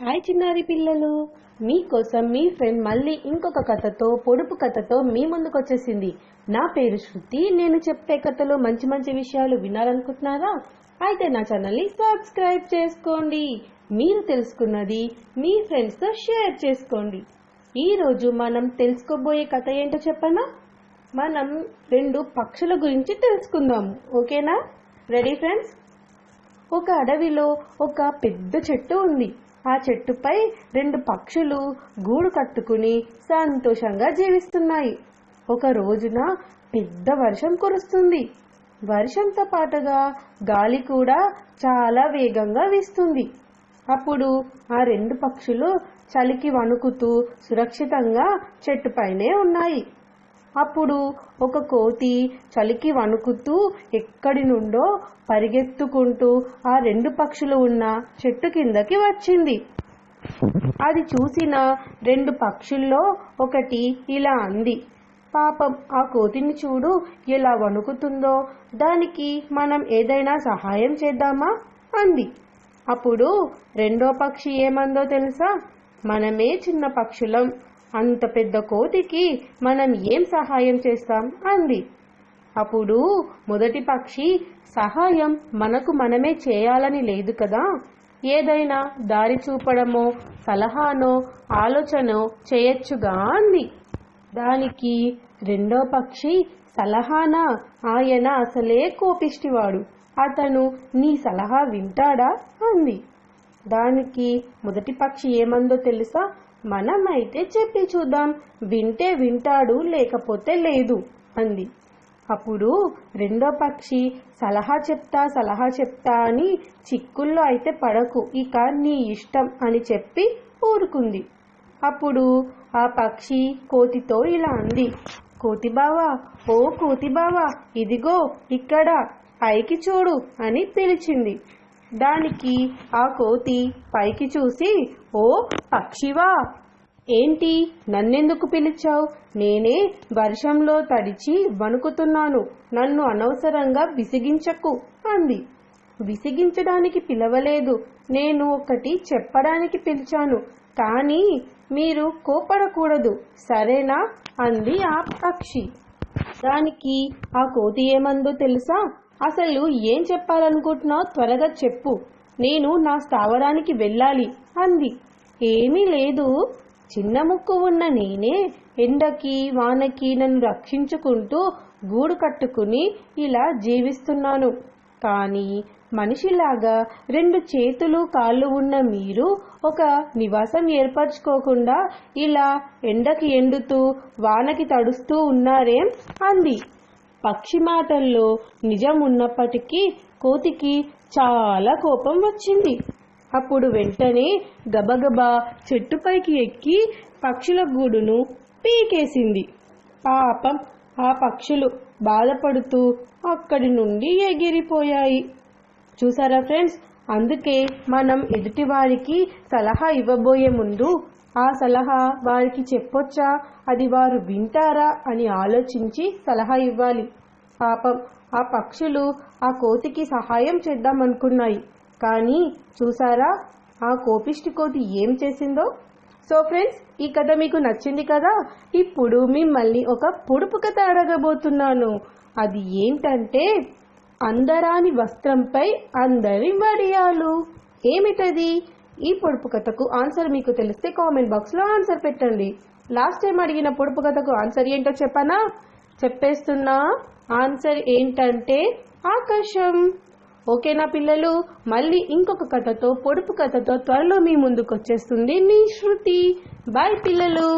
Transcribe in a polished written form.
Hi చిన్నారి పిల్లలు, మీకోసం మీ ఫ్రెండ్ మళ్ళీ ఇంకొక కథతో పొడుపు కథతో మీ ముందుకు వచ్చేసింది. నా పేరు శృతి. నేను చెప్పే కథలో మంచి మంచి విషయాలు వినాలనుకుంటున్నారా? అయితే నా ఛానల్ని సబ్స్క్రైబ్ చేసుకోండి. మీరు తెలుసుకున్నది మీ ఫ్రెండ్స్తో షేర్ చేసుకోండి. ఈరోజు మనం తెలుసుకోబోయే కథ ఏంటో చెప్పనా? మనం 2 పక్షుల గురించి తెలుసుకుందాము. ఓకేనా? Ready friends? ఒక అడవిలో ఒక పెద్ద చెట్టు ఉంది. ఆ చెట్టుపై 2 పక్షులు గూడు కట్టుకుని సంతోషంగా జీవిస్తున్నాయి. ఒక రోజున పెద్ద వర్షం కురుస్తుంది. వర్షంతో పాటుగా గాలి కూడా చాలా వేగంగా వీస్తుంది. అప్పుడు ఆ 2 పక్షులు చలికి వణుకుతూ సురక్షితంగా చెట్టుపైనే ఉన్నాయి. అప్పుడు ఒక కోతి చలికి వణుకుతూ ఎక్కడి నుండో పరిగెత్తుకుంటూ ఆ 2 పక్షులు ఉన్న చెట్టు కిందకి వచ్చింది. అది చూసిన 2 పక్షుల్లో ఒకటి ఇలా అంది, పాపం ఆ కోతిని చూడు ఎలా వణుకుతుందో, దానికి మనం ఏదైనా సహాయం చేద్దామా అంది. అప్పుడు రెండో పక్షి ఏమందో తెలుసా? మనమే చిన్న పక్షులం, అంత పెద్ద కోతికి మనం ఏం సహాయం చేస్తాం అంది. అప్పుడు మొదటి పక్షి, సహాయం మనకు మనమే చేయాలని లేదు కదా, ఏదైనా దారి చూపడమో సలహానో ఆలోచనో చేయొచ్చుగా అంది. దానికి రెండో పక్షి, సలహానా? ఆయన అసలే కోపిష్టివాడు, అతను నీ సలహా వింటాడా అంది. దానికి మొదటి పక్షి ఏమందో తెలుసా? మనమైతే చెప్పి చూద్దాం, వింటే వింటాడు, లేకపోతే లేదు అంది. అప్పుడు రెండో పక్షి, సలహా చెప్తా అని చిక్కుల్లో అయితే పడకు, ఇక నీ ఇష్టం అని చెప్పి ఊరుకుంది. అప్పుడు ఆ పక్షి కోతితో ఇలా అంది, కోతి బావా, ఓ కోతి బావా, ఇదిగో ఇక్కడ పైకి చూడు అని పిలిచింది. దానికి ఆ కోతి పైకి చూసి, ఓ పక్షివా, ఏంటి నన్నెందుకు పిలిచావు? నేనే వర్షంలో తడిచి వణుకుతున్నాను, నన్ను అనవసరంగా విసిగించకు అంది. విసిగించడానికి పిలవలేదు, నేను ఒకటి చెప్పడానికి పిలిచాను, కానీ మీరు కోపడకూడదు, సరేనా అంది ఆ పక్షి. దానికి ఆ కోతి ఏమందో తెలుసా? అసలు ఏం చెప్పాలనుకుంటున్నావు, త్వరగా చెప్పు, నేను నా స్థావరానికి వెళ్ళాలి అంది. ఏమీ లేదు, చిన్న ముక్కు ఉన్న నేనే ఎండకి వానకి నన్ను రక్షించుకుంటూ గూడు కట్టుకుని ఇలా జీవిస్తున్నాను. కానీ మనిషిలాగా 2 చేతులు కాళ్ళు ఉన్న మీరు ఒక నివాసం ఏర్పరచుకోకుండా ఇలా ఎండకి ఎండుతూ వానకి తడుస్తూ ఉన్నారేం అంది. పక్షి మాటల్లో నిజం ఉన్నప్పటికీ కోతికి చాలా కోపం వచ్చింది. అప్పుడు వెంటనే గబగబా చెట్టుపైకి ఎక్కి పక్షుల గూడును పీకేసింది. పాపం ఆ పక్షులు బాధపడుతూ అక్కడి నుండి ఎగిరిపోయాయి. చూసారా ఫ్రెండ్స్? అందుకే మనం ఎదుటి వారికి సలహా ఇవ్వబోయే ముందు ఆ సలహా వారికి చెప్పొచ్చా, అది వారు వింటారా అని ఆలోచించి సలహా ఇవ్వాలి. పాపం ఆ పక్షులు ఆ కోతికి సహాయం చేద్దామనుకున్నాయి, కానీ చూసారా ఆ కోపిష్టి కోతి ఏం చేసిందో? సో ఫ్రెండ్స్, ఈ కథ మీకు నచ్చింది కదా? ఇప్పుడు మిమ్మల్ని ఒక పొడుపు కథ అడగబోతున్నాను. అది ఏంటంటే, అందరాని వస్త్రంపై అందరి వడియాలు. ఏమిటది? ఈ పొడుపు కథకు ఆన్సర్ మీకు తెలిస్తే కామెంట్ బాక్స్లో ఆన్సర్ పెట్టండి. లాస్ట్ టైం అడిగిన పొడుపు కథకు ఆన్సర్ ఏంటో చెప్పనా? చెప్పేస్తున్నా. ఆన్సర్ ఏంటంటే ఆకాశం. ఓకేనా పిల్లలు? మళ్ళీ ఇంకొక కథతో పొడుపు కథతో త్వరలో మీ ముందుకు వచ్చేస్తుంది మీ శృతి. బాయ్ పిల్లలు.